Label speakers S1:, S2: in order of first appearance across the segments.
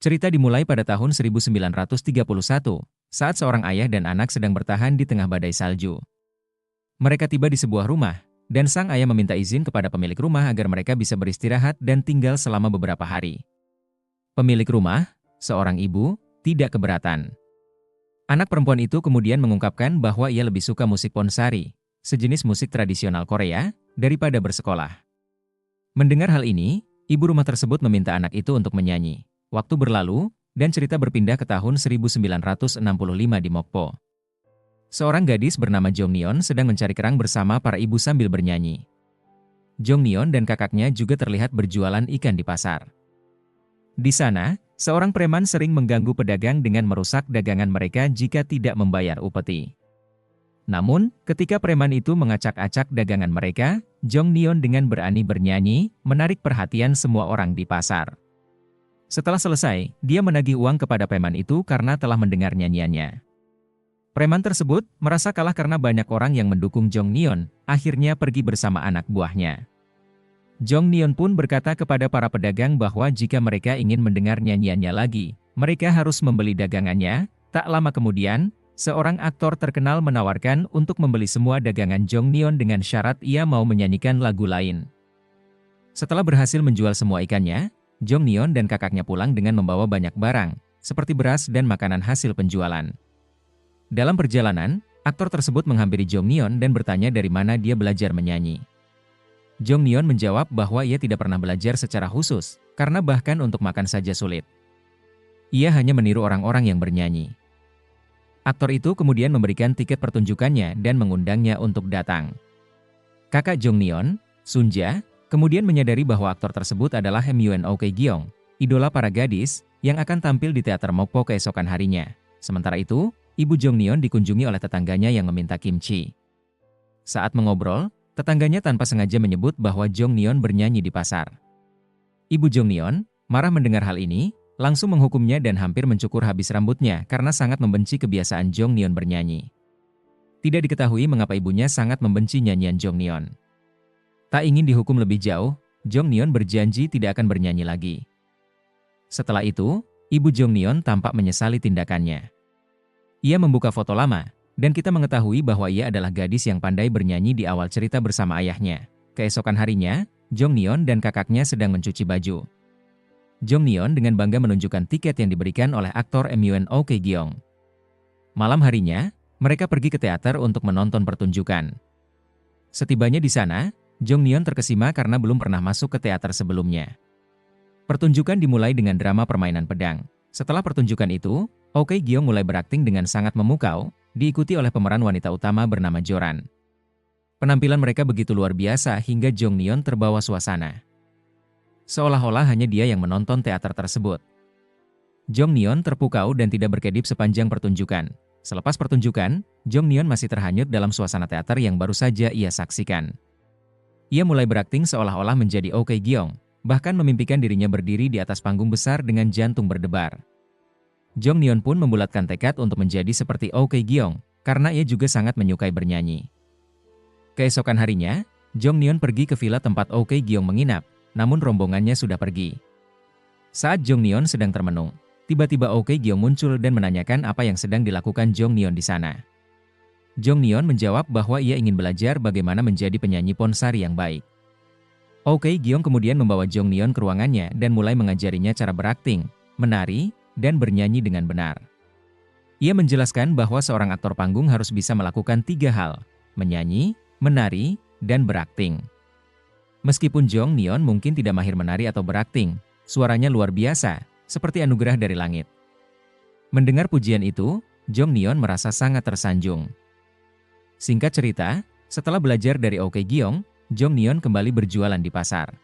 S1: Cerita dimulai pada tahun 1931, saat seorang ayah dan anak sedang bertahan di tengah badai salju. Mereka tiba di sebuah rumah, dan sang ayah meminta izin kepada pemilik rumah agar mereka bisa beristirahat dan tinggal selama beberapa hari. Pemilik rumah, seorang ibu, tidak keberatan. Anak perempuan itu kemudian mengungkapkan bahwa ia lebih suka musik ponsari, sejenis musik tradisional Korea, daripada bersekolah. Mendengar hal ini, ibu rumah tersebut meminta anak itu untuk menyanyi. Waktu berlalu, dan cerita berpindah ke tahun 1965 di Mokpo. Seorang gadis bernama Jongneon sedang mencari kerang bersama para ibu sambil bernyanyi. Jongneon dan kakaknya juga terlihat berjualan ikan di pasar. Di sana, seorang preman sering mengganggu pedagang dengan merusak dagangan mereka jika tidak membayar upeti. Namun, ketika preman itu mengacak-acak dagangan mereka, Jongneon dengan berani bernyanyi, menarik perhatian semua orang di pasar. Setelah selesai, dia menagih uang kepada preman itu karena telah mendengar nyanyiannya. Preman tersebut merasa kalah karena banyak orang yang mendukung Jongneon, akhirnya pergi bersama anak buahnya. Jongneon pun berkata kepada para pedagang bahwa jika mereka ingin mendengar nyanyiannya lagi, mereka harus membeli dagangannya. Tak lama kemudian, seorang aktor terkenal menawarkan untuk membeli semua dagangan Jongneon dengan syarat ia mau menyanyikan lagu lain. Setelah berhasil menjual semua ikannya, Jongneon dan kakaknya pulang dengan membawa banyak barang, seperti beras dan makanan hasil penjualan. Dalam perjalanan, aktor tersebut menghampiri Jongneon dan bertanya dari mana dia belajar menyanyi. Jongneon menjawab bahwa ia tidak pernah belajar secara khusus, karena bahkan untuk makan saja sulit. Ia hanya meniru orang-orang yang bernyanyi. Aktor itu kemudian memberikan tiket pertunjukannya dan mengundangnya untuk datang. Kakak Jongneon, Sunja, kemudian menyadari bahwa aktor tersebut adalah Myuno Kye-gyeong, idola para gadis, yang akan tampil di teater Mokpo keesokan harinya. Sementara itu, ibu Jongneon dikunjungi oleh tetangganya yang meminta kimchi. Saat mengobrol, tetangganya tanpa sengaja menyebut bahwa Jongneon bernyanyi di pasar. Ibu Jongneon, marah mendengar hal ini, langsung menghukumnya dan hampir mencukur habis rambutnya karena sangat membenci kebiasaan Jongneon bernyanyi. Tidak diketahui mengapa ibunya sangat membenci nyanyian Jongneon. Tak ingin dihukum lebih jauh, Jongneon berjanji tidak akan bernyanyi lagi. Setelah itu, ibu Jongneon tampak menyesali tindakannya. Ia membuka foto lama, dan kita mengetahui bahwa ia adalah gadis yang pandai bernyanyi di awal cerita bersama ayahnya. Keesokan harinya, Jongneon dan kakaknya sedang mencuci baju. Jongneon dengan bangga menunjukkan tiket yang diberikan oleh aktor Myuno Kye-gyeong. Malam harinya, mereka pergi ke teater untuk menonton pertunjukan. Setibanya di sana, Jongneon terkesima karena belum pernah masuk ke teater sebelumnya. Pertunjukan dimulai dengan drama permainan pedang. Setelah pertunjukan itu, Oh Kye-gyeong mulai berakting dengan sangat memukau, diikuti oleh pemeran wanita utama bernama Joran. Penampilan mereka begitu luar biasa hingga Jongneon terbawa suasana. Seolah-olah hanya dia yang menonton teater tersebut. Jongneon terpukau dan tidak berkedip sepanjang pertunjukan. Selepas pertunjukan, Jongneon masih terhanyut dalam suasana teater yang baru saja ia saksikan. Ia mulai berakting seolah-olah menjadi Oh Kye-gyeong, bahkan memimpikan dirinya berdiri di atas panggung besar dengan jantung berdebar. Jongneon pun membulatkan tekad untuk menjadi seperti Oh Kye-gyeong, karena ia juga sangat menyukai bernyanyi. Keesokan harinya, Jongneon pergi ke villa tempat Oh Kye-gyeong menginap, namun rombongannya sudah pergi. Saat Jongneon sedang termenung, tiba-tiba Oh Kye-gyeong muncul dan menanyakan apa yang sedang dilakukan Jongneon di sana. Jongneon menjawab bahwa ia ingin belajar bagaimana menjadi penyanyi ponsari yang baik. Oh Kye-gyeong kemudian membawa Jongneon ke ruangannya dan mulai mengajarinya cara berakting, menari, dan bernyanyi dengan benar. Ia menjelaskan bahwa seorang aktor panggung harus bisa melakukan 3 hal, menyanyi, menari, dan berakting. Meskipun Jongneon mungkin tidak mahir menari atau berakting, suaranya luar biasa, seperti anugerah dari langit. Mendengar pujian itu, Jongneon merasa sangat tersanjung. Singkat cerita, setelah belajar dari Oh Kye-gyeong, Jongneon kembali berjualan di pasar.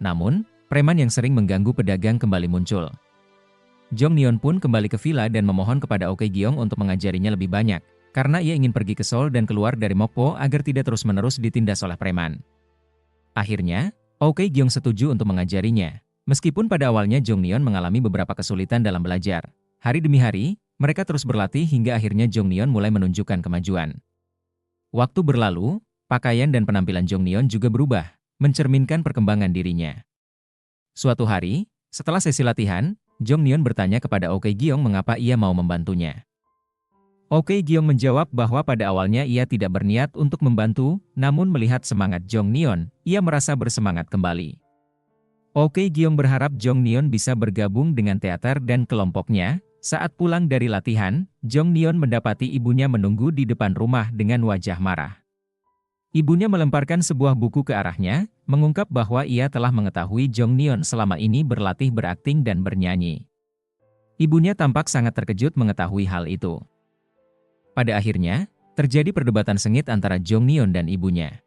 S1: Namun, preman yang sering mengganggu pedagang kembali muncul. Jongneon pun kembali ke villa dan memohon kepada Oh Kye-gyeong untuk mengajarinya lebih banyak, karena ia ingin pergi ke Seoul dan keluar dari Mokpo agar tidak terus-menerus ditindas oleh preman. Akhirnya, Oh Kye-gyeong setuju untuk mengajarinya. Meskipun pada awalnya Jongneon mengalami beberapa kesulitan dalam belajar, hari demi hari, mereka terus berlatih hingga akhirnya Jongneon mulai menunjukkan kemajuan. Waktu berlalu, pakaian dan penampilan Jongneon juga berubah, mencerminkan perkembangan dirinya. Suatu hari, setelah sesi latihan, Jong Neon bertanya kepada Oke Gyong mengapa ia mau membantunya. Oke Gyong menjawab bahwa pada awalnya ia tidak berniat untuk membantu, namun melihat semangat Jong Neon, ia merasa bersemangat kembali. Oke Gyong berharap Jong Neon bisa bergabung dengan teater dan kelompoknya. Saat pulang dari latihan, Jong Neon mendapati ibunya menunggu di depan rumah dengan wajah marah. Ibunya melemparkan sebuah buku ke arahnya, mengungkap bahwa ia telah mengetahui Jong Neon selama ini berlatih berakting dan bernyanyi. Ibunya tampak sangat terkejut mengetahui hal itu. Pada akhirnya, terjadi perdebatan sengit antara Jong Neon dan ibunya.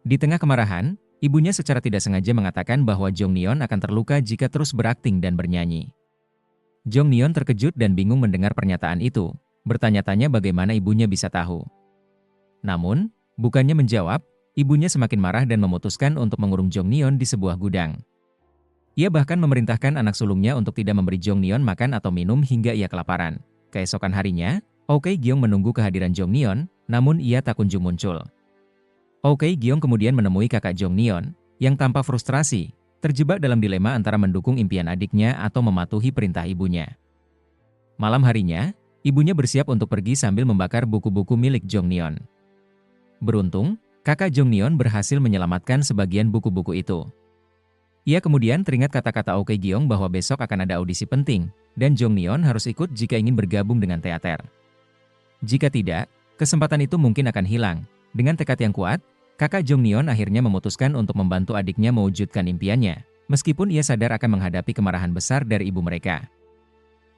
S1: Di tengah kemarahan, ibunya secara tidak sengaja mengatakan bahwa Jong Neon akan terluka jika terus berakting dan bernyanyi. Jong Neon terkejut dan bingung mendengar pernyataan itu, bertanya-tanya bagaimana ibunya bisa tahu. Namun, bukannya menjawab, ibunya semakin marah dan memutuskan untuk mengurung Jong Neon di sebuah gudang. Ia bahkan memerintahkan anak sulungnya untuk tidak memberi Jong Neon makan atau minum hingga ia kelaparan. Keesokan harinya, Oke Gyong menunggu kehadiran Jong Neon, namun ia tak kunjung muncul. Oke Gyong kemudian menemui kakak Jong Neon, yang tanpa frustrasi, terjebak dalam dilema antara mendukung impian adiknya atau mematuhi perintah ibunya. Malam harinya, ibunya bersiap untuk pergi sambil membakar buku-buku milik Jong Neon. Beruntung, kakak Jong Neon berhasil menyelamatkan sebagian buku-buku itu. Ia kemudian teringat kata-kata Oke Gyong bahwa besok akan ada audisi penting, dan Jong Neon harus ikut jika ingin bergabung dengan teater. Jika tidak, kesempatan itu mungkin akan hilang. Dengan tekad yang kuat, kakak Jong Neon akhirnya memutuskan untuk membantu adiknya mewujudkan impiannya, meskipun ia sadar akan menghadapi kemarahan besar dari ibu mereka.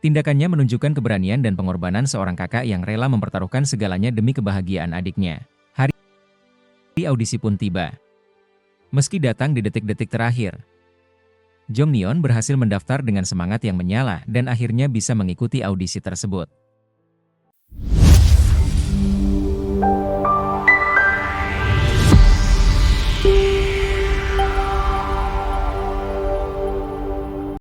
S1: Tindakannya menunjukkan keberanian dan pengorbanan seorang kakak yang rela mempertaruhkan segalanya demi kebahagiaan adiknya. Hari audisi pun tiba. Meski datang di detik-detik terakhir, Jong Neon berhasil mendaftar dengan semangat yang menyala dan akhirnya bisa mengikuti audisi tersebut.